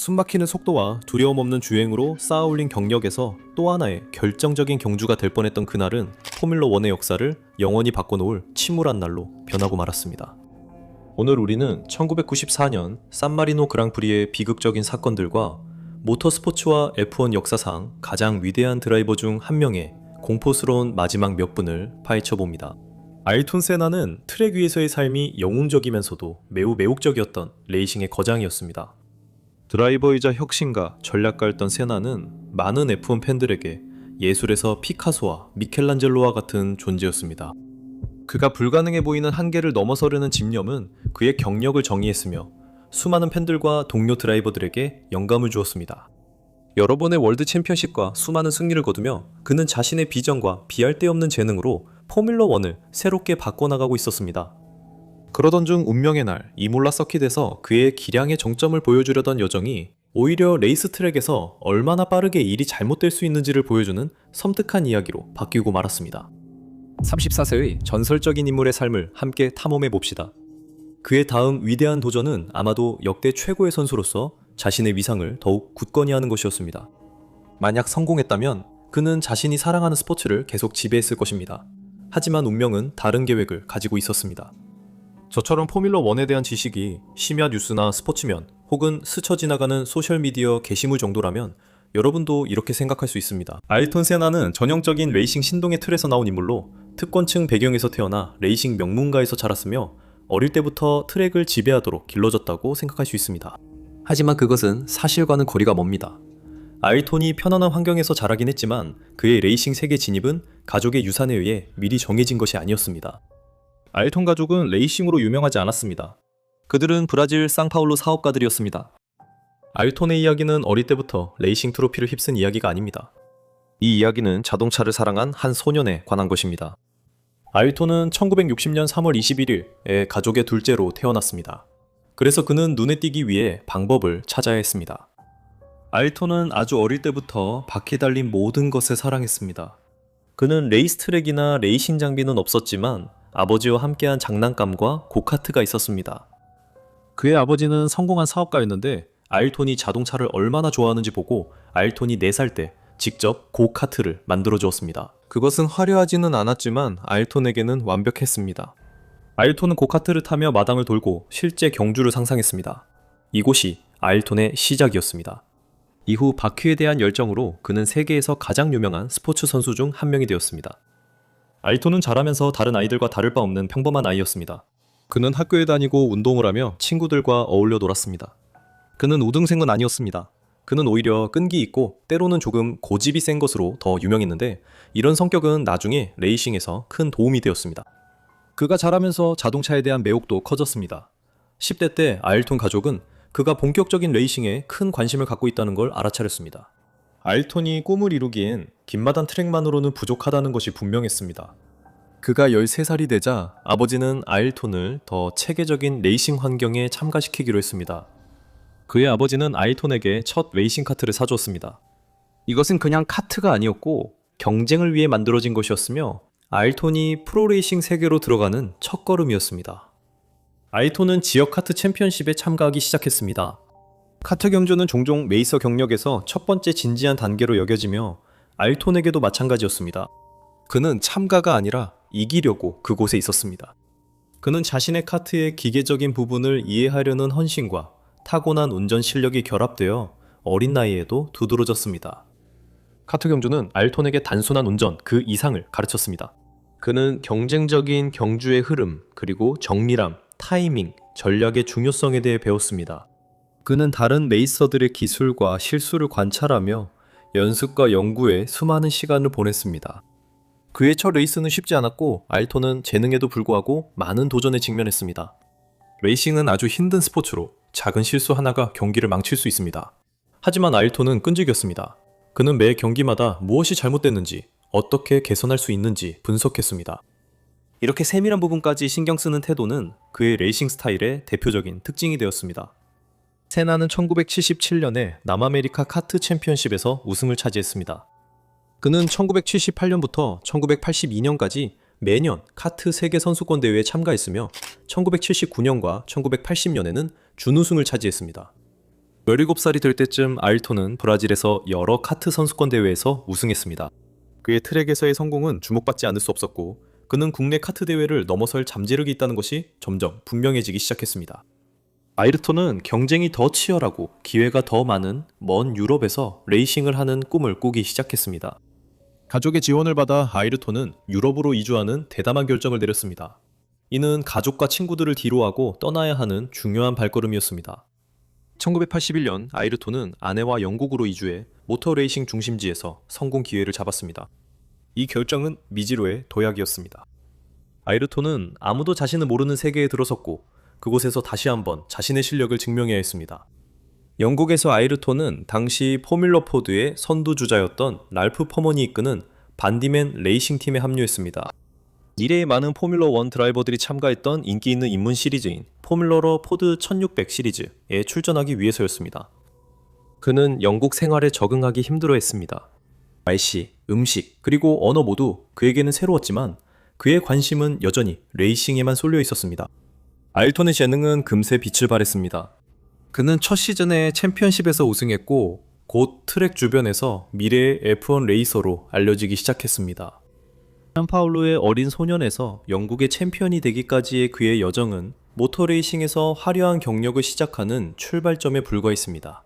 숨막히는 속도와 두려움 없는 주행으로 쌓아올린 경력에서 또 하나의 결정적인 경주가 될 뻔했던 그날은 포뮬러1의 역사를 영원히 바꿔놓을 침울한 날로 변하고 말았습니다. 오늘 우리는 1994년 산마리노 그랑프리의 비극적인 사건들과 모터스포츠와 F1 역사상 가장 위대한 드라이버 중 한 명의 공포스러운 마지막 몇 분을 파헤쳐봅니다. 아일톤 세나는 트랙 위에서의 삶이 영웅적이면서도 매우 매혹적이었던 레이싱의 거장이었습니다. 드라이버이자 혁신가, 전략가였던 세나는 많은 F1 팬들에게 예술에서 피카소와 미켈란젤로와 같은 존재였습니다. 그가 불가능해 보이는 한계를 넘어서려는 집념은 그의 경력을 정의했으며 수많은 팬들과 동료 드라이버들에게 영감을 주었습니다. 여러 번의 월드 챔피언십과 수많은 승리를 거두며 그는 자신의 비전과 비할 데 없는 재능으로 포뮬러1을 새롭게 바꿔나가고 있었습니다. 그러던 중 운명의 날 이몰라 서킷에서 그의 기량의 정점을 보여주려던 여정이 오히려 레이스 트랙에서 얼마나 빠르게 일이 잘못될 수 있는지를 보여주는 섬뜩한 이야기로 바뀌고 말았습니다. 34세의 전설적인 인물의 삶을 함께 탐험해 봅시다. 그의 다음 위대한 도전은 아마도 역대 최고의 선수로서 자신의 위상을 더욱 굳건히 하는 것이었습니다. 만약 성공했다면 그는 자신이 사랑하는 스포츠를 계속 지배했을 것입니다. 하지만 운명은 다른 계획을 가지고 있었습니다. 저처럼 포뮬러1에 대한 지식이 심야 뉴스나 스포츠면 혹은 스쳐 지나가는 소셜미디어 게시물 정도라면 여러분도 이렇게 생각할 수 있습니다. 아일톤 세나는 전형적인 레이싱 신동의 틀에서 나온 인물로 특권층 배경에서 태어나 레이싱 명문가에서 자랐으며 어릴 때부터 트랙을 지배하도록 길러졌다고 생각할 수 있습니다. 하지만 그것은 사실과는 거리가 멉니다. 아일톤이 편안한 환경에서 자라긴 했지만 그의 레이싱 세계 진입은 가족의 유산에 의해 미리 정해진 것이 아니었습니다. 아일톤 가족은 레이싱으로 유명하지 않았습니다. 그들은 브라질 상파울루 사업가들이었습니다. 아일톤의 이야기는 어릴 때부터 레이싱 트로피를 휩쓴 이야기가 아닙니다. 이 이야기는 자동차를 사랑한 한 소년에 관한 것입니다. 아일톤은 1960년 3월 21일에 가족의 둘째로 태어났습니다. 그래서 그는 눈에 띄기 위해 방법을 찾아야 했습니다. 아일톤은 아주 어릴 때부터 바퀴 달린 모든 것을 사랑했습니다. 그는 레이스 트랙이나 레이싱 장비는 없었지만 아버지와 함께한 장난감과 고카트가 있었습니다. 그의 아버지는 성공한 사업가였는데 아일톤이 자동차를 얼마나 좋아하는지 보고 아일톤이 4살 때 직접 고카트를 만들어 주었습니다. 그것은 화려하지는 않았지만 아일톤에게는 완벽했습니다. 아일톤은 고카트를 타며 마당을 돌고 실제 경주를 상상했습니다. 이곳이 아일톤의 시작이었습니다. 이후 바퀴에 대한 열정으로 그는 세계에서 가장 유명한 스포츠 선수 중 한 명이 되었습니다. 아일톤은 자라면서 다른 아이들과 다를 바 없는 평범한 아이였습니다. 그는 학교에 다니고 운동을 하며 친구들과 어울려 놀았습니다. 그는 우등생은 아니었습니다. 그는 오히려 끈기 있고 때로는 조금 고집이 센 것으로 더 유명했는데 이런 성격은 나중에 레이싱에서 큰 도움이 되었습니다. 그가 자라면서 자동차에 대한 매혹도 커졌습니다. 10대 때 아일톤 가족은 그가 본격적인 레이싱에 큰 관심을 갖고 있다는 걸 알아차렸습니다. 아일톤이 꿈을 이루기엔 긴마단 트랙만으로는 부족하다는 것이 분명했습니다. 그가 13살이 되자 아버지는 아일톤을 더 체계적인 레이싱 환경에 참가시키기로 했습니다. 그의 아버지는 아일톤에게 첫 레이싱 카트를 사주었습니다. 이것은 그냥 카트가 아니었고 경쟁을 위해 만들어진 것이었으며 아일톤이 프로레이싱 세계로 들어가는 첫걸음이었습니다. 아일톤은 지역 카트 챔피언십에 참가하기 시작했습니다. 카트 경주는 종종 레이서 경력에서 첫 번째 진지한 단계로 여겨지며 아일톤에게도 마찬가지였습니다. 그는 참가가 아니라 이기려고 그곳에 있었습니다. 그는 자신의 카트의 기계적인 부분을 이해하려는 헌신과 타고난 운전 실력이 결합되어 어린 나이에도 두드러졌습니다. 카트 경주는 아일톤에게 단순한 운전 그 이상을 가르쳤습니다. 그는 경쟁적인 경주의 흐름, 그리고 정밀함, 타이밍, 전략의 중요성에 대해 배웠습니다. 그는 다른 레이서들의 기술과 실수를 관찰하며 연습과 연구에 수많은 시간을 보냈습니다. 그의 첫 레이스는 쉽지 않았고 아일톤은 재능에도 불구하고 많은 도전에 직면했습니다. 레이싱은 아주 힘든 스포츠로 작은 실수 하나가 경기를 망칠 수 있습니다. 하지만 아일톤은 끈질겼습니다. 그는 매 경기마다 무엇이 잘못됐는지, 어떻게 개선할 수 있는지 분석했습니다. 이렇게 세밀한 부분까지 신경 쓰는 태도는 그의 레이싱 스타일의 대표적인 특징이 되었습니다. 세나는 1977년에 남아메리카 카트 챔피언십에서 우승을 차지했습니다. 그는 1978년부터 1982년까지 매년 카트 세계 선수권 대회에 참가했으며 1979년과 1980년에는 준우승을 차지했습니다. 17살이 될 때쯤 아일톤은 브라질에서 여러 카트 선수권 대회에서 우승했습니다. 그의 트랙에서의 성공은 주목받지 않을 수 없었고 그는 국내 카트 대회를 넘어설 잠재력이 있다는 것이 점점 분명해지기 시작했습니다. 아이르톤은 경쟁이 더 치열하고 기회가 더 많은 먼 유럽에서 레이싱을 하는 꿈을 꾸기 시작했습니다. 가족의 지원을 받아 아이르톤은 유럽으로 이주하는 대담한 결정을 내렸습니다. 이는 가족과 친구들을 뒤로하고 떠나야 하는 중요한 발걸음이었습니다. 1981년 아이르톤은 아내와 영국으로 이주해 모터 레이싱 중심지에서 성공 기회를 잡았습니다. 이 결정은 미지로의 도약이었습니다. 아이르톤은 아무도 자신을 모르는 세계에 들어섰고 그곳에서 다시 한번 자신의 실력을 증명해야 했습니다. 영국에서 아이르톤은 당시 포뮬러 포드의 선두주자였던 랄프 퍼먼이 이끄는 반디맨 레이싱 팀에 합류했습니다. 이래의 많은 포뮬러 1 드라이버들이 참가했던 인기 있는 입문 시리즈인 포뮬러 포드 1600 시리즈에 출전하기 위해서였습니다. 그는 영국 생활에 적응하기 힘들어했습니다. 날씨, 음식, 그리고 언어 모두 그에게는 새로웠지만 그의 관심은 여전히 레이싱에만 쏠려 있었습니다. 아일톤의 재능은 금세 빛을 발했습니다. 그는 첫 시즌에 챔피언십에서 우승했고 곧 트랙 주변에서 미래의 F1 레이서로 알려지기 시작했습니다. 산파울루의 어린 소년에서 영국의 챔피언이 되기까지의 그의 여정은 모터레이싱에서 화려한 경력을 시작하는 출발점에 불과했습니다.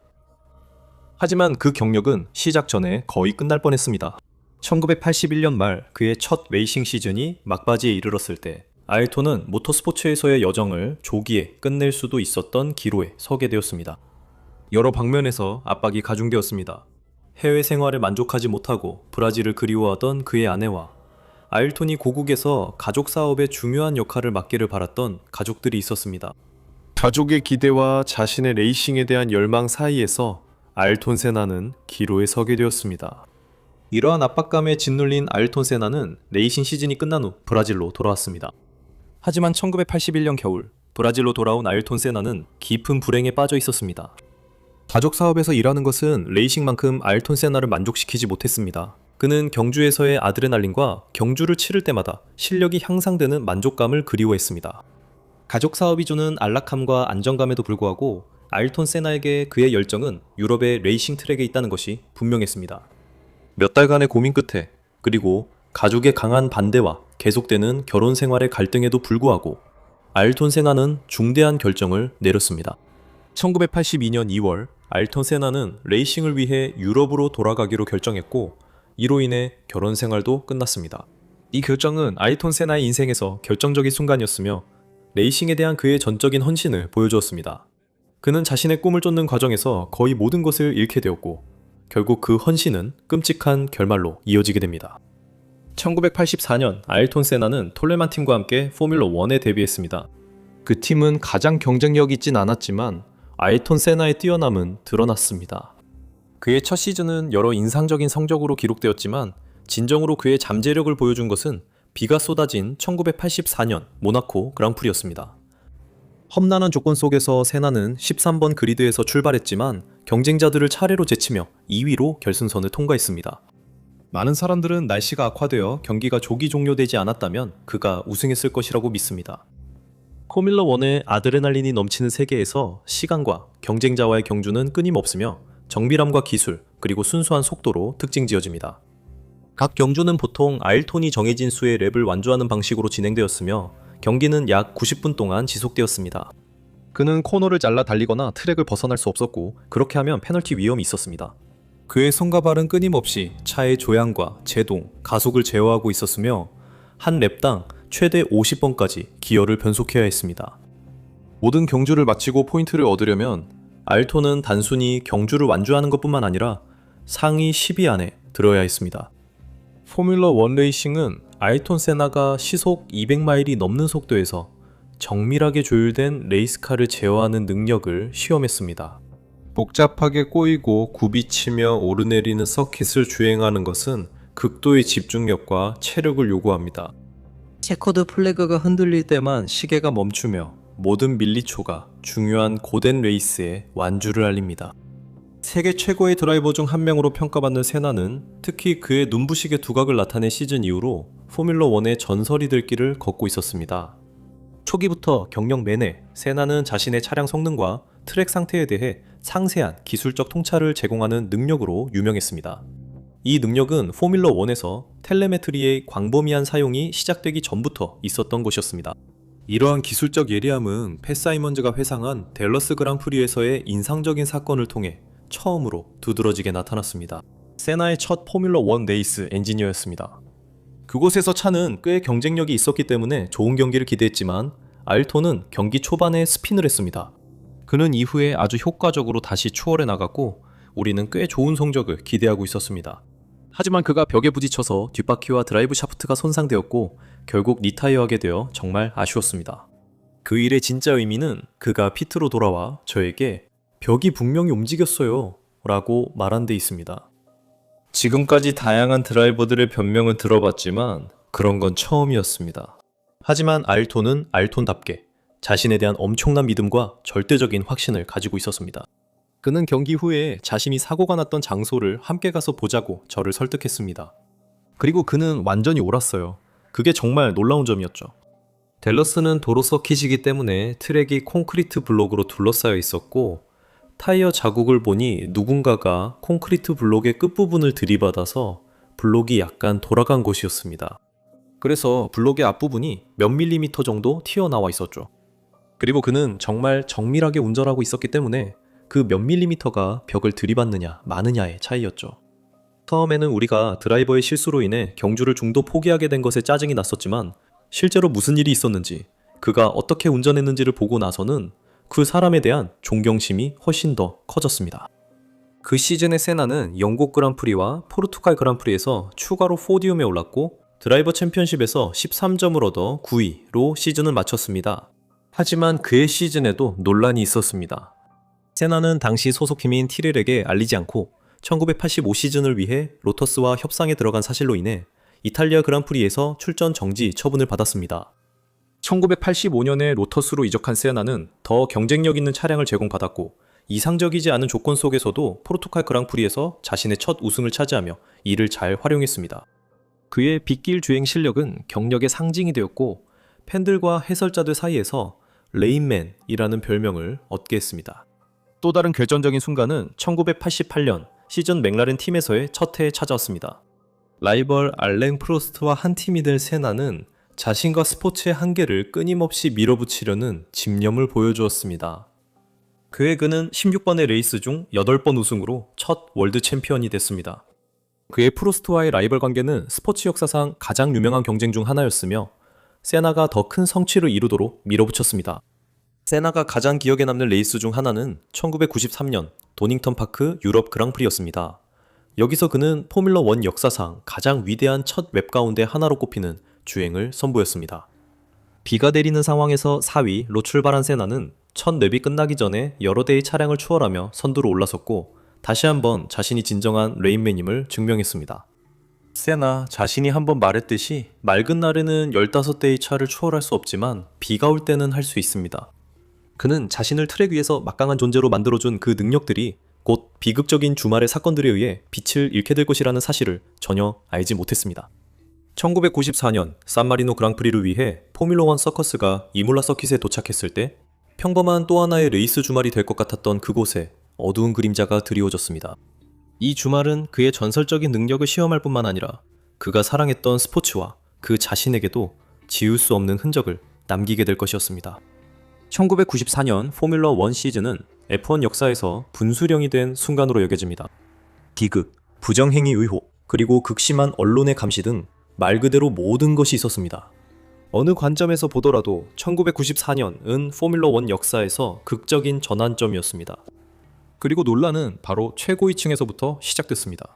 하지만 그 경력은 시작 전에 거의 끝날 뻔했습니다. 1981년 말 그의 첫 레이싱 시즌이 막바지에 이르렀을 때 아일톤은 모터스포츠에서의 여정을 조기에 끝낼 수도 있었던 기로에 서게 되었습니다. 여러 방면에서 압박이 가중되었습니다. 해외 생활에 만족하지 못하고 브라질을 그리워하던 그의 아내와 아일톤이 고국에서 가족 사업에 중요한 역할을 맡기를 바랐던 가족들이 있었습니다. 가족의 기대와 자신의 레이싱에 대한 열망 사이에서 아일톤 세나는 기로에 서게 되었습니다. 이러한 압박감에 짓눌린 아일톤 세나는 레이싱 시즌이 끝난 후 브라질로 돌아왔습니다. 하지만 1981년 겨울 브라질로 돌아온 아일톤 세나는 깊은 불행에 빠져 있었습니다. 가족 사업에서 일하는 것은 레이싱만큼 아일톤 세나를 만족시키지 못했습니다. 그는 경주에서의 아드레날린과 경주를 치를 때마다 실력이 향상되는 만족감을 그리워했습니다. 가족 사업이 주는 안락함과 안정감에도 불구하고 아일톤 세나에게 그의 열정은 유럽의 레이싱 트랙에 있다는 것이 분명했습니다. 몇 달간의 고민 끝에 그리고 가족의 강한 반대와 계속되는 결혼 생활의 갈등에도 불구하고 아일톤 세나는 중대한 결정을 내렸습니다. 1982년 2월 아일톤 세나는 레이싱을 위해 유럽으로 돌아가기로 결정했고 이로 인해 결혼 생활도 끝났습니다. 이 결정은 아일톤 세나의 인생에서 결정적인 순간이었으며 레이싱에 대한 그의 전적인 헌신을 보여주었습니다. 그는 자신의 꿈을 쫓는 과정에서 거의 모든 것을 잃게 되었고 결국 그 헌신은 끔찍한 결말로 이어지게 됩니다. 1984년 아일톤 세나는 톨레만 팀과 함께 포뮬러 1에 데뷔했습니다. 그 팀은 가장 경쟁력 있진 않았지만 아일톤 세나의 뛰어남은 드러났습니다. 그의 첫 시즌은 여러 인상적인 성적으로 기록되었지만 진정으로 그의 잠재력을 보여준 것은 비가 쏟아진 1984년 모나코 그랑프리였습니다. 험난한 조건 속에서 세나는 13번 그리드에서 출발했지만 경쟁자들을 차례로 제치며 2위로 결승선을 통과했습니다. 많은 사람들은 날씨가 악화되어 경기가 조기 종료되지 않았다면 그가 우승했을 것이라고 믿습니다. 포뮬러 1의 아드레날린이 넘치는 세계에서 시간과 경쟁자와의 경주는 끊임없으며 정밀함과 기술, 그리고 순수한 속도로 특징지어집니다. 각 경주는 보통 아일톤이 정해진 수의 랩을 완주하는 방식으로 진행되었으며 경기는 약 90분 동안 지속되었습니다. 그는 코너를 잘라 달리거나 트랙을 벗어날 수 없었고 그렇게 하면 페널티 위험이 있었습니다. 그의 손과 발은 끊임없이 차의 조향과 제동, 가속을 제어하고 있었으며 한 랩당 최대 50번까지 기어를 변속해야 했습니다. 모든 경주를 마치고 포인트를 얻으려면 아일톤은 단순히 경주를 완주하는 것뿐만 아니라 상위 10위 안에 들어야 했습니다. 포뮬러 1 레이싱은 아일톤 세나가 시속 200마일이 넘는 속도에서 정밀하게 조율된 레이스카를 제어하는 능력을 시험했습니다. 복잡하게 꼬이고 굽이치며 오르내리는 서킷을 주행하는 것은 극도의 집중력과 체력을 요구합니다. 체커드 플래그가 흔들릴 때만 시계가 멈추며 모든 밀리초가 중요한 고된 레이스의 완주를 알립니다. 세계 최고의 드라이버 중 한 명으로 평가받는 세나는 특히 그의 눈부시게 두각을 나타낸 시즌 이후로 포뮬러 1의 전설이 될 길을 걷고 있었습니다. 초기부터 경력 내내 세나는 자신의 차량 성능과 트랙 상태에 대해 상세한 기술적 통찰을 제공하는 능력으로 유명했습니다. 이 능력은 포뮬러 1에서 텔레메트리의 광범위한 사용이 시작되기 전부터 있었던 것이었습니다. 이러한 기술적 예리함은 팻 사이먼즈가 회상한 댈러스 그랑프리에서의 인상적인 사건을 통해 처음으로 두드러지게 나타났습니다. 세나의 첫 포뮬러 1 레이스 엔지니어였습니다. 그곳에서 차는 꽤 경쟁력이 있었기 때문에 좋은 경기를 기대했지만 아일톤은 경기 초반에 스핀을 했습니다. 그는 이후에 아주 효과적으로 다시 추월해 나갔고 우리는 꽤 좋은 성적을 기대하고 있었습니다. 하지만 그가 벽에 부딪혀서 뒷바퀴와 드라이브 샤프트가 손상되었고 결국 리타이어하게 되어 정말 아쉬웠습니다. 그 일의 진짜 의미는 그가 피트로 돌아와 저에게 벽이 분명히 움직였어요 라고 말한 데 있습니다. 지금까지 다양한 드라이버들의 변명은 들어봤지만 그런 건 처음이었습니다. 하지만 아일톤은 아일톤답게 자신에 대한 엄청난 믿음과 절대적인 확신을 가지고 있었습니다. 그는 경기 후에 자신이 사고가 났던 장소를 함께 가서 보자고 저를 설득했습니다. 그리고 그는 완전히 옳았어요. 그게 정말 놀라운 점이었죠. 댈러스는 도로 서킷이기 때문에 트랙이 콘크리트 블록으로 둘러싸여 있었고 타이어 자국을 보니 누군가가 콘크리트 블록의 끝부분을 들이받아서 블록이 약간 돌아간 곳이었습니다. 그래서 블록의 앞부분이 몇 밀리미터 정도 튀어나와 있었죠. 그리고 그는 정말 정밀하게 운전하고 있었기 때문에 그 몇 밀리미터가 벽을 들이받느냐 마느냐의 차이였죠. 처음에는 우리가 드라이버의 실수로 인해 경주를 중도 포기하게 된 것에 짜증이 났었지만 실제로 무슨 일이 있었는지 그가 어떻게 운전했는지를 보고 나서는 그 사람에 대한 존경심이 훨씬 더 커졌습니다. 그 시즌의 세나는 영국 그랑프리와 포르투갈 그랑프리에서 추가로 포디움에 올랐고 드라이버 챔피언십에서 13점을 얻어 9위로 시즌을 마쳤습니다. 하지만 그의 시즌에도 논란이 있었습니다. 세나는 당시 소속팀인 티렐에게 알리지 않고 1985 시즌을 위해 로터스와 협상에 들어간 사실로 인해 이탈리아 그랑프리에서 출전 정지 처분을 받았습니다. 1985년에 로터스로 이적한 세나는 더 경쟁력 있는 차량을 제공받았고 이상적이지 않은 조건 속에서도 포르투갈 그랑프리에서 자신의 첫 우승을 차지하며 이를 잘 활용했습니다. 그의 빗길 주행 실력은 경력의 상징이 되었고 팬들과 해설자들 사이에서 레인맨이라는 별명을 얻게 했습니다. 또 다른 결정적인 순간은 1988년 시즌 맥라렌 팀에서의 첫 해에 찾아왔습니다. 라이벌 알랭 프로스트와 한 팀이 될 세나는 자신과 스포츠의 한계를 끊임없이 밀어붙이려는 집념을 보여주었습니다. 그의 그는 16번의 레이스 중 8번 우승으로 첫 월드 챔피언이 됐습니다. 그의 프로스트와의 라이벌 관계는 스포츠 역사상 가장 유명한 경쟁 중 하나였으며 세나가 더 큰 성취를 이루도록 밀어붙였습니다. 세나가 가장 기억에 남는 레이스 중 하나는 1993년 도닝턴 파크 유럽 그랑프리였습니다. 여기서 그는 포뮬러 1 역사상 가장 위대한 첫 랩 가운데 하나로 꼽히는 주행을 선보였습니다. 비가 내리는 상황에서 4위로 출발한 세나는 첫 랩이 끝나기 전에 여러 대의 차량을 추월하며 선두로 올라섰고 다시 한번 자신이 진정한 레인맨임을 증명했습니다. 세나 자신이 한번 말했듯이 맑은 날에는 15대의 차를 추월할 수 없지만 비가 올 때는 할 수 있습니다. 그는 자신을 트랙 위에서 막강한 존재로 만들어준 그 능력들이 곧 비극적인 주말의 사건들에 의해 빛을 잃게 될 것이라는 사실을 전혀 알지 못했습니다. 1994년 산마리노 그랑프리를 위해 포뮬러 1 서커스가 이몰라 서킷에 도착했을 때 평범한 또 하나의 레이스 주말이 될 것 같았던 그곳에 어두운 그림자가 드리워졌습니다. 이 주말은 그의 전설적인 능력을 시험할 뿐만 아니라 그가 사랑했던 스포츠와 그 자신에게도 지울 수 없는 흔적을 남기게 될 것이었습니다. 1994년 포뮬러 1 시즌은 F1 역사에서 분수령이 된 순간으로 여겨집니다. 비극, 부정행위 의혹, 그리고 극심한 언론의 감시 등 말 그대로 모든 것이 있었습니다. 어느 관점에서 보더라도 1994년은 포뮬러 1 역사에서 극적인 전환점이었습니다. 그리고 논란은 바로 최고위층에서부터 시작됐습니다.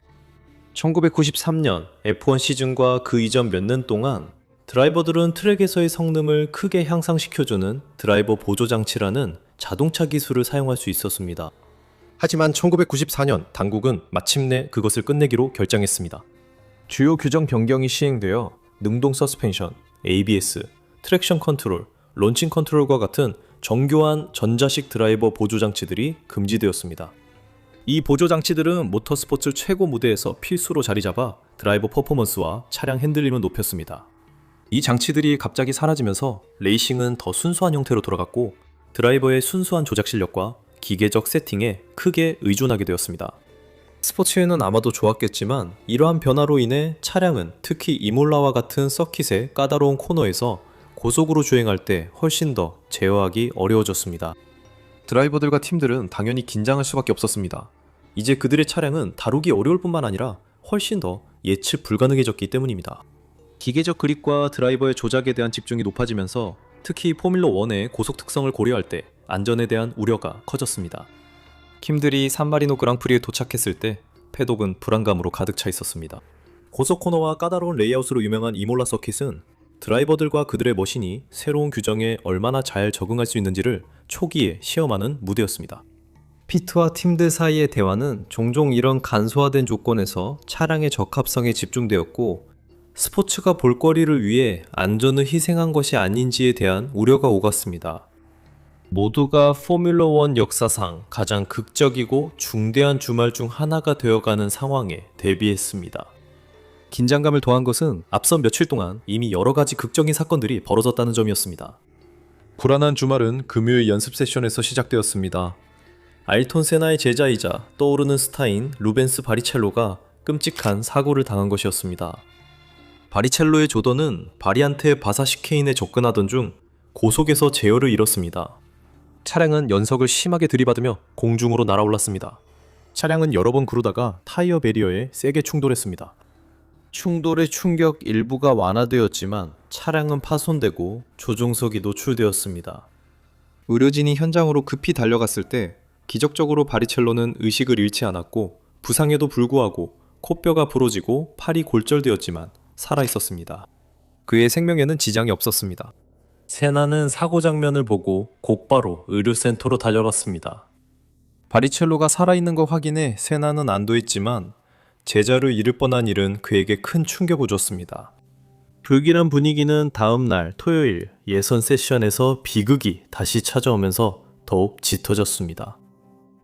1993년 F1 시즌과 그 이전 몇 년 동안 드라이버들은 트랙에서의 성능을 크게 향상시켜주는 드라이버 보조장치라는 자동차 기술을 사용할 수 있었습니다. 하지만 1994년 당국은 마침내 그것을 끝내기로 결정했습니다. 주요 규정 변경이 시행되어 능동 서스펜션, ABS, 트랙션 컨트롤, 론칭 컨트롤과 같은 정교한 전자식 드라이버 보조장치들이 금지되었습니다. 이 보조장치들은 모터스포츠 최고 무대에서 필수로 자리잡아 드라이버 퍼포먼스와 차량 핸들림을 높였습니다. 이 장치들이 갑자기 사라지면서 레이싱은 더 순수한 형태로 돌아갔고 드라이버의 순수한 조작 실력과 기계적 세팅에 크게 의존하게 되었습니다. 스포츠에는 아마도 좋았겠지만 이러한 변화로 인해 차량은 특히 이몰라와 같은 서킷의 까다로운 코너에서 고속으로 주행할 때 훨씬 더 제어하기 어려워졌습니다. 드라이버들과 팀들은 당연히 긴장할 수밖에 없었습니다. 이제 그들의 차량은 다루기 어려울 뿐만 아니라 훨씬 더 예측 불가능해졌기 때문입니다. 기계적 그립과 드라이버의 조작에 대한 집중이 높아지면서 특히 포뮬러1의 고속 특성을 고려할 때 안전에 대한 우려가 커졌습니다. 킴들이 산마리노 그랑프리에 도착했을 때 패독은 불안감으로 가득 차 있었습니다. 고속 코너와 까다로운 레이아웃으로 유명한 이몰라 서킷은 드라이버들과 그들의 머신이 새로운 규정에 얼마나 잘 적응할 수 있는지를 초기에 시험하는 무대였습니다. 피트와 팀들 사이의 대화는 종종 이런 간소화된 조건에서 차량의 적합성에 집중되었고, 스포츠가 볼거리를 위해 안전을 희생한 것이 아닌지에 대한 우려가 오갔습니다. 모두가 포뮬러1 역사상 가장 극적이고 중대한 주말 중 하나가 되어가는 상황에 대비했습니다. 긴장감을 더한 것은 앞선 며칠 동안 이미 여러 가지 극적인 사건들이 벌어졌다는 점이었습니다. 불안한 주말은 금요일 연습 세션에서 시작되었습니다. 아일톤 세나의 제자이자 떠오르는 스타인 루벤스 바리첼로가 끔찍한 사고를 당한 것이었습니다. 바리첼로의 조던은 바리한테 바사 시케인에 접근하던 중 고속에서 제어를 잃었습니다. 차량은 연석을 심하게 들이받으며 공중으로 날아올랐습니다. 차량은 여러 번 구르다가 타이어 베리어에 세게 충돌했습니다. 충돌의 충격 일부가 완화되었지만 차량은 파손되고 조종석이 노출되었습니다. 의료진이 현장으로 급히 달려갔을 때 기적적으로 바리첼로는 의식을 잃지 않았고, 부상에도 불구하고 코뼈가 부러지고 팔이 골절되었지만 살아있었습니다. 그의 생명에는 지장이 없었습니다. 세나는 사고 장면을 보고 곧바로 의료센터로 달려갔습니다. 바리첼로가 살아있는 거 확인해 세나는 안도했지만 제자를 잃을 뻔한 일은 그에게 큰 충격을 줬습니다. 불길한 분위기는 다음 날 토요일 예선 세션에서 비극이 다시 찾아오면서 더욱 짙어졌습니다.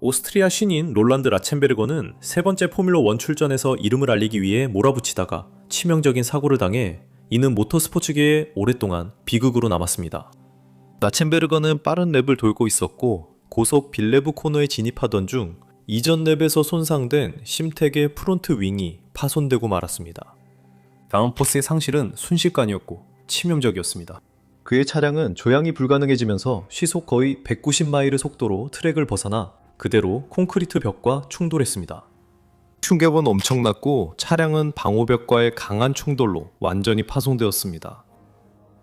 오스트리아 신인 롤란드 라첸베르거는 세 번째 포뮬러1 출전에서 이름을 알리기 위해 몰아붙이다가 치명적인 사고를 당해 이는 모터스포츠계에 오랫동안 비극으로 남았습니다. 라첸베르거는 빠른 랩을 돌고 있었고 고속 빌레브 코너에 진입하던 중 이전 랩에서 손상된 심택의 프론트 윙이 파손되고 말았습니다. 다운포스의 상실은 순식간이었고 치명적이었습니다. 그의 차량은 조향이 불가능해지면서 시속 거의 190마일의 속도로 트랙을 벗어나 그대로 콘크리트 벽과 충돌했습니다. 충격은 엄청났고 차량은 방호벽과의 강한 충돌로 완전히 파손되었습니다.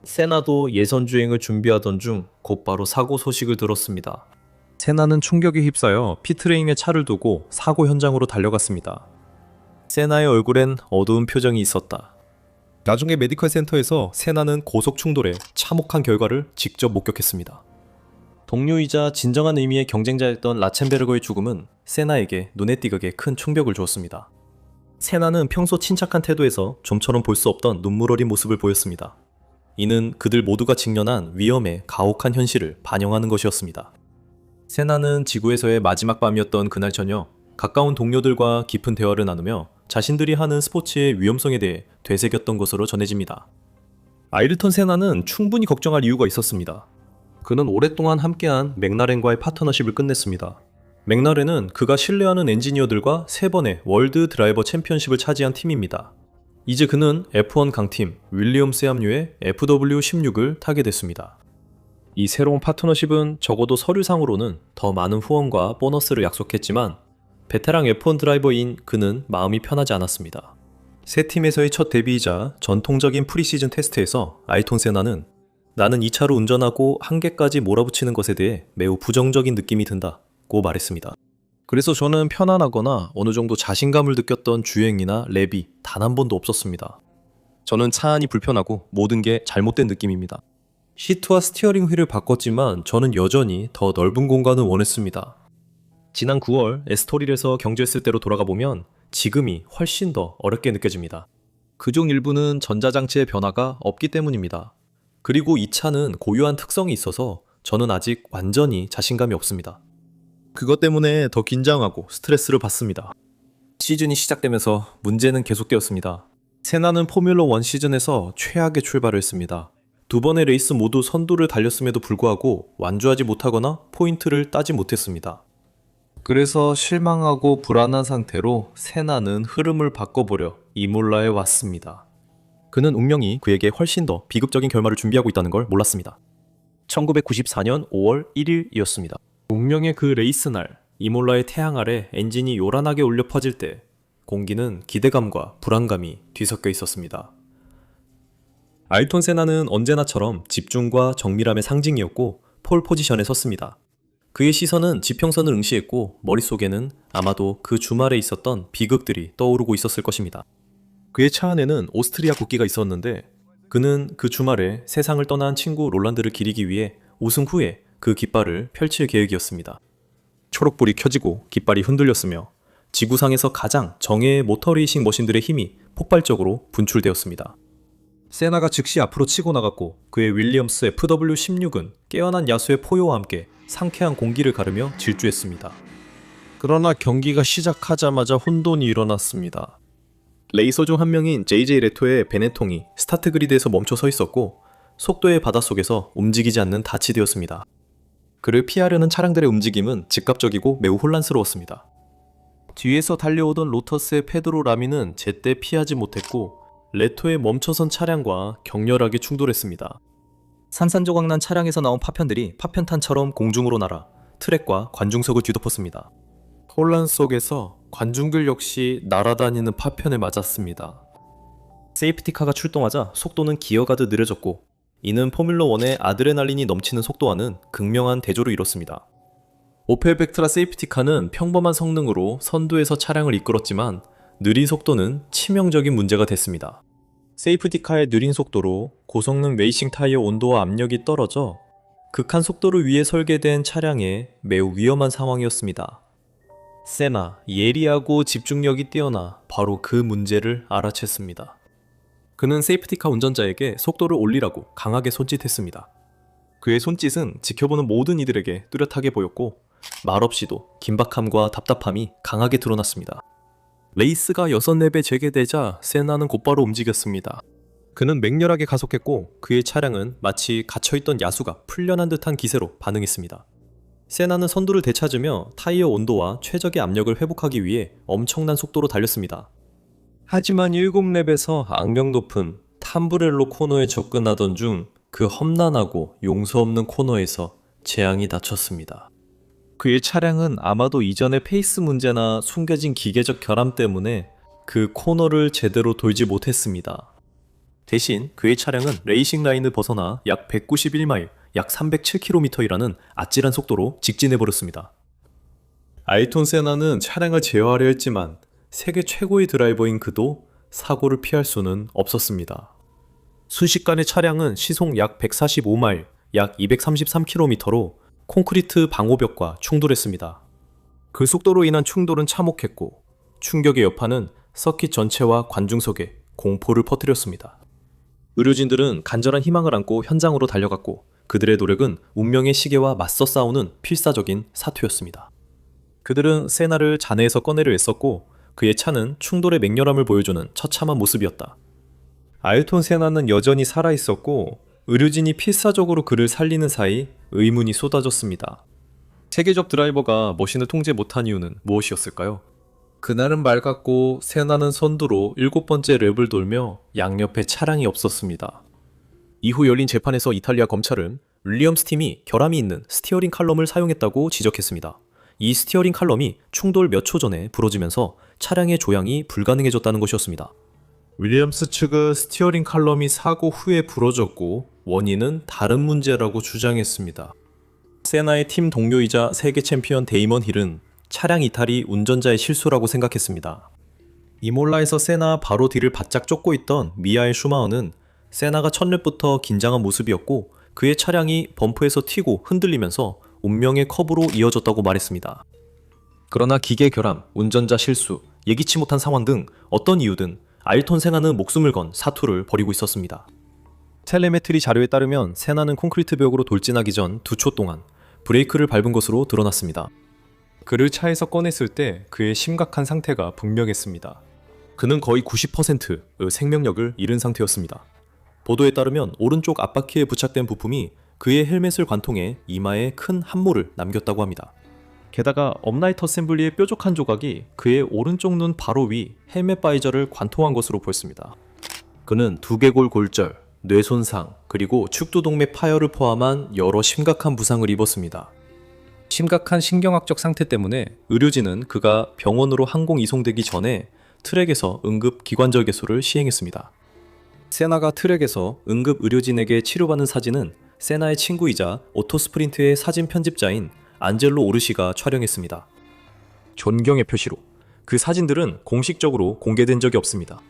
세나도 예선 주행을 준비하던 중 곧바로 사고 소식을 들었습니다. 세나는 충격에 휩싸여 피트레인에 차를 두고 사고 현장으로 달려갔습니다. 세나의 얼굴엔 어두운 표정이 있었다. 나중에 메디컬 센터에서 세나는 고속 충돌에 참혹한 결과를 직접 목격했습니다. 동료이자 진정한 의미의 경쟁자였던 라첸베르거의 죽음은 세나에게 눈에 띄게 큰 충격을 주었습니다. 세나는 평소 침착한 태도에서 좀처럼 볼 수 없던 눈물 어린 모습을 보였습니다. 이는 그들 모두가 직면한 위험의 가혹한 현실을 반영하는 것이었습니다. 세나는 지구에서의 마지막 밤이었던 그날 저녁, 가까운 동료들과 깊은 대화를 나누며 자신들이 하는 스포츠의 위험성에 대해 되새겼던 것으로 전해집니다. 아이르턴 세나는 충분히 걱정할 이유가 있었습니다. 그는 오랫동안 함께한 맥라렌과의 파트너십을 끝냈습니다. 맥라렌은 그가 신뢰하는 엔지니어들과 3번의 월드 드라이버 챔피언십을 차지한 팀입니다. 이제 그는 F1 강팀 윌리엄스 합류의 FW16을 타게 됐습니다. 이 새로운 파트너십은 적어도 서류상으로는 더 많은 후원과 보너스를 약속했지만 베테랑 F1 드라이버인 그는 마음이 편하지 않았습니다. 새 팀에서의 첫 데뷔이자 전통적인 프리시즌 테스트에서 아이톤 세나는 나는 이 차로 운전하고 한계까지 몰아붙이는 것에 대해 매우 부정적인 느낌이 든다고 말했습니다. 그래서 저는 편안하거나 어느 정도 자신감을 느꼈던 주행이나 랩이 단 한 번도 없었습니다. 저는 차 안이 불편하고 모든 게 잘못된 느낌입니다. 시트와 스티어링 휠을 바꿨지만 저는 여전히 더 넓은 공간을 원했습니다. 지난 9월 에스토릴에서 경주했을 때로 돌아가 보면 지금이 훨씬 더 어렵게 느껴집니다. 그중 일부는 전자장치의 변화가 없기 때문입니다. 그리고 이 차는 고유한 특성이 있어서 저는 아직 완전히 자신감이 없습니다. 그것 때문에 더 긴장하고 스트레스를 받습니다. 시즌이 시작되면서 문제는 계속되었습니다. 세나는 포뮬러1 시즌에서 최악의 출발을 했습니다. 2번의 레이스 모두 선두를 달렸음에도 불구하고 완주하지 못하거나 포인트를 따지 못했습니다. 그래서 실망하고 불안한 상태로 세나는 흐름을 바꿔보려 이몰라에 왔습니다. 그는 운명이 그에게 훨씬 더 비극적인 결말을 준비하고 있다는 걸 몰랐습니다. 1994년 5월 1일이었습니다. 운명의 그 레이스 날, 이몰라의 태양 아래 엔진이 요란하게 울려 퍼질 때 공기는 기대감과 불안감이 뒤섞여 있었습니다. 아이톤 세나는 언제나처럼 집중과 정밀함의 상징이었고 폴 포지션에 섰습니다. 그의 시선은 지평선을 응시했고 머릿속에는 아마도 그 주말에 있었던 비극들이 떠오르고 있었을 것입니다. 그의 차 안에는 오스트리아 국기가 있었는데 그는 그 주말에 세상을 떠난 친구 롤란드를 기리기 위해 우승 후에 그 깃발을 펼칠 계획이었습니다. 초록불이 켜지고 깃발이 흔들렸으며 지구상에서 가장 정예의 모터레이싱 머신들의 힘이 폭발적으로 분출되었습니다. 세나가 즉시 앞으로 치고 나갔고 그의 윌리엄스 FW16은 깨어난 야수의 포효와 함께 상쾌한 공기를 가르며 질주했습니다. 그러나 경기가 시작하자마자 혼돈이 일어났습니다. 레이서 중 한 명인 JJ 레토의 베네통이 스타트 그리드에서 멈춰 서 있었고 속도의 바닷속에서 움직이지 않는 닻이 되었습니다. 그를 피하려는 차량들의 움직임은 즉각적이고 매우 혼란스러웠습니다. 뒤에서 달려오던 로터스의 페드로 라미는 제때 피하지 못했고 레토의 멈춰선 차량과 격렬하게 충돌했습니다. 산산조각난 차량에서 나온 파편들이 파편탄처럼 공중으로 날아 트랙과 관중석을 뒤덮었습니다. 혼란 속에서 관중들 역시 날아다니는 파편에 맞았습니다. 세이프티카가 출동하자 속도는 기어가듯 느려졌고 이는 포뮬러1의 아드레날린이 넘치는 속도와는 극명한 대조를 이뤘습니다. 오펠 벡트라 세이프티카는 평범한 성능으로 선두에서 차량을 이끌었지만 느린 속도는 치명적인 문제가 됐습니다. 세이프티카의 느린 속도로 고성능 레이싱 타이어 온도와 압력이 떨어져 극한 속도를 위해 설계된 차량에 매우 위험한 상황이었습니다. 세나, 예리하고 집중력이 뛰어나 바로 그 문제를 알아챘습니다. 그는 세이프티카 운전자에게 속도를 올리라고 강하게 손짓했습니다. 그의 손짓은 지켜보는 모든 이들에게 뚜렷하게 보였고 말없이도 긴박함과 답답함이 강하게 드러났습니다. 레이스가 6랩에 재개되자 세나는 곧바로 움직였습니다. 그는 맹렬하게 가속했고 그의 차량은 마치 갇혀있던 야수가 풀려난 듯한 기세로 반응했습니다. 세나는 선두를 되찾으며 타이어 온도와 최적의 압력을 회복하기 위해 엄청난 속도로 달렸습니다. 하지만 7랩에서 악명 높은 탐브렐로 코너에 접근하던 중 그 험난하고 용서 없는 코너에서 재앙이 닥쳤습니다. 그의 차량은 아마도 이전의 페이스 문제나 숨겨진 기계적 결함 때문에 그 코너를 제대로 돌지 못했습니다. 대신 그의 차량은 레이싱 라인을 벗어나 약 191마일, 약 307km이라는 아찔한 속도로 직진해버렸습니다. 아이톤 세나는 차량을 제어하려 했지만 세계 최고의 드라이버인 그도 사고를 피할 수는 없었습니다. 순식간에 차량은 시속 약 145마일, 약 233km로 콘크리트 방호벽과 충돌했습니다. 그 속도로 인한 충돌은 참혹했고 충격의 여파는 서킷 전체와 관중석에 공포를 퍼뜨렸습니다. 의료진들은 간절한 희망을 안고 현장으로 달려갔고 그들의 노력은 운명의 시계와 맞서 싸우는 필사적인 사투였습니다. 그들은 세나를 잔해에서 꺼내려 애썼고 그의 차는 충돌의 맹렬함을 보여주는 처참한 모습이었다. 아일톤 세나는 여전히 살아있었고 의료진이 필사적으로 그를 살리는 사이 의문이 쏟아졌습니다. 세계적 드라이버가 머신을 통제 못한 이유는 무엇이었을까요? 그날은 맑았고 세나는 선두로 7번째 랩을 돌며 양옆에 차량이 없었습니다. 이후 열린 재판에서 이탈리아 검찰은 윌리엄스 팀이 결함이 있는 스티어링 칼럼을 사용했다고 지적했습니다. 이 스티어링 칼럼이 충돌 몇 초 전에 부러지면서 차량의 조향이 불가능해졌다는 것이었습니다. 윌리엄스 측은 스티어링 칼럼이 사고 후에 부러졌고 원인은 다른 문제라고 주장했습니다. 세나의 팀 동료이자 세계 챔피언 데이먼 힐은 차량 이탈이 운전자의 실수라고 생각했습니다. 이몰라에서 세나 바로 뒤를 바짝 쫓고 있던 미하엘 슈마허는 세나가 첫 랩부터 긴장한 모습이었고 그의 차량이 범프에서 튀고 흔들리면서 운명의 커브로 이어졌다고 말했습니다. 그러나 기계 결함, 운전자 실수, 예기치 못한 상황 등 어떤 이유든 아일톤 세나는 목숨을 건 사투를 벌이고 있었습니다. 텔레메트리 자료에 따르면 세나는 콘크리트 벽으로 돌진하기 전 2초 동안 브레이크를 밟은 것으로 드러났습니다. 그를 차에서 꺼냈을 때 그의 심각한 상태가 분명했습니다. 그는 거의 90%의 생명력을 잃은 상태였습니다. 보도에 따르면 오른쪽 앞바퀴에 부착된 부품이 그의 헬멧을 관통해 이마에 큰 함몰을 남겼다고 합니다. 게다가 업라이트 어셈블리의 뾰족한 조각이 그의 오른쪽 눈 바로 위 헬멧 바이저를 관통한 것으로 보였습니다. 그는 두개골 골절, 뇌 손상, 그리고 축두동맥 파열을 포함한 여러 심각한 부상을 입었습니다. 심각한 신경학적 상태 때문에 의료진은 그가 병원으로 항공 이송되기 전에 트랙에서 응급 기관절 개소를 시행했습니다. 세나가 트랙에서 응급 의료진에게 치료받는 사진은 세나의 친구이자 오토스프린트의 사진 편집자인 안젤로 오르시가 촬영했습니다. 존경의 표시로 그 사진들은 공식적으로 공개된 적이 없습니다.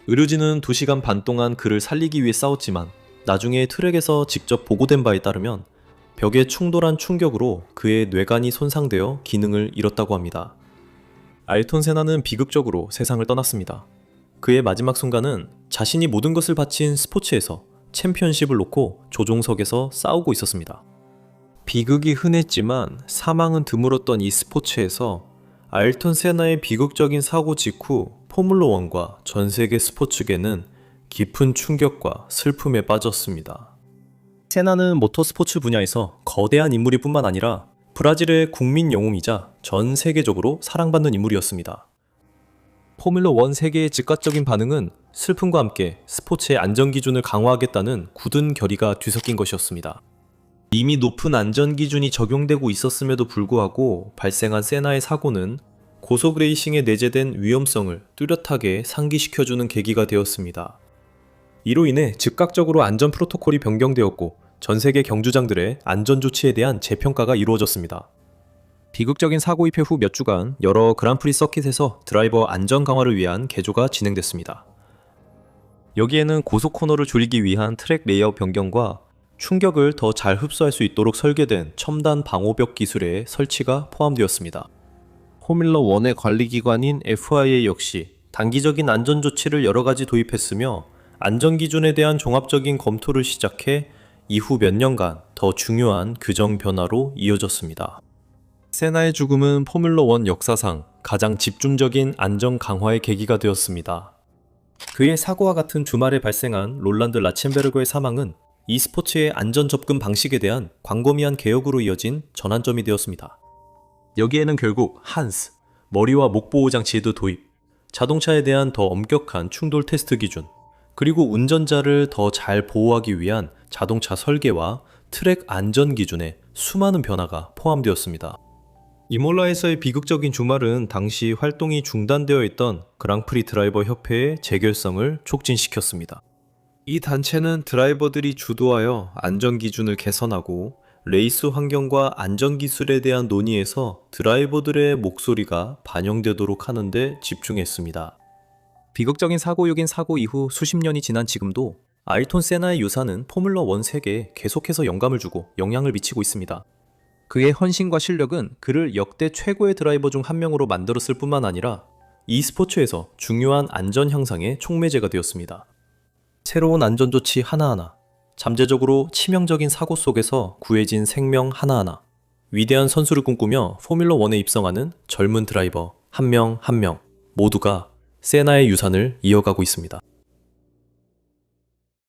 의료진은 2시간 반 동안 그를 살리기 위해 싸웠지만 나중에 트랙에서 직접 보고된 바에 따르면 벽에 충돌한 충격으로 그의 뇌관이 손상되어 기능을 잃었다고 합니다. 아일톤 세나는 비극적으로 세상을 떠났습니다. 그의 마지막 순간은 자신이 모든 것을 바친 스포츠에서 챔피언십을 놓고 조종석에서 싸우고 있었습니다. 비극이 흔했지만 사망은 드물었던 이 스포츠에서 아일톤 세나의 비극적인 사고 직후 포뮬러1과 전 세계 스포츠계는 깊은 충격과 슬픔에 빠졌습니다. 세나는 모터스포츠 분야에서 거대한 인물일 뿐만 아니라 브라질의 국민 영웅이자 전 세계적으로 사랑받는 인물이었습니다. 포뮬러1 세계의 즉각적인 반응은 슬픔과 함께 스포츠의 안전기준을 강화하겠다는 굳은 결의가 뒤섞인 것이었습니다. 이미 높은 안전기준이 적용되고 있었음에도 불구하고 발생한 세나의 사고는 고속 레이싱에 내재된 위험성을 뚜렷하게 상기시켜주는 계기가 되었습니다. 이로 인해 즉각적으로 안전 프로토콜이 변경되었고 전 세계 경주장들의 안전조치에 대한 재평가가 이루어졌습니다. 비극적인 사고 입회 후 몇 주간 여러 그랑프리 서킷에서 드라이버 안전 강화를 위한 개조가 진행됐습니다. 여기에는 고속 코너를 줄이기 위한 트랙 레이아웃 변경과 충격을 더 잘 흡수할 수 있도록 설계된 첨단 방호벽 기술의 설치가 포함되었습니다. 포뮬러1의 관리기관인 FIA 역시 단기적인 안전조치를 여러 가지 도입했으며 안전기준에 대한 종합적인 검토를 시작해 이후 몇 년간 더 중요한 규정 변화로 이어졌습니다. 세나의 죽음은 포뮬러1 역사상 가장 집중적인 안전 강화의 계기가 되었습니다. 그의 사고와 같은 주말에 발생한 롤란드 라첸베르그의 사망은 e스포츠의 안전 접근 방식에 대한 광범위한 개혁으로 이어진 전환점이 되었습니다. 여기에는 결국 한스, 머리와 목 보호 장치의 도입, 자동차에 대한 더 엄격한 충돌 테스트 기준, 그리고 운전자를 더 잘 보호하기 위한 자동차 설계와 트랙 안전 기준에 수많은 변화가 포함되었습니다. 이몰라에서의 비극적인 주말은 당시 활동이 중단되어 있던 그랑프리 드라이버 협회의 재결성을 촉진시켰습니다. 이 단체는 드라이버들이 주도하여 안전 기준을 개선하고 레이스 환경과 안전 기술에 대한 논의에서 드라이버들의 목소리가 반영되도록 하는 데 집중했습니다. 비극적인 사고육인 사고 이후 수십 년이 지난 지금도 아일톤 세나의 유산은 포뮬러1 세계에 계속해서 영감을 주고 영향을 미치고 있습니다. 그의 헌신과 실력은 그를 역대 최고의 드라이버 중 한 명으로 만들었을 뿐만 아니라 e스포츠에서 중요한 안전 향상의 촉매제가 되었습니다. 새로운 안전조치 하나하나, 잠재적으로 치명적인 사고 속에서 구해진 생명 하나하나, 위대한 선수를 꿈꾸며 포뮬러1에 입성하는 젊은 드라이버 한 명 한 명 모두가 세나의 유산을 이어가고 있습니다.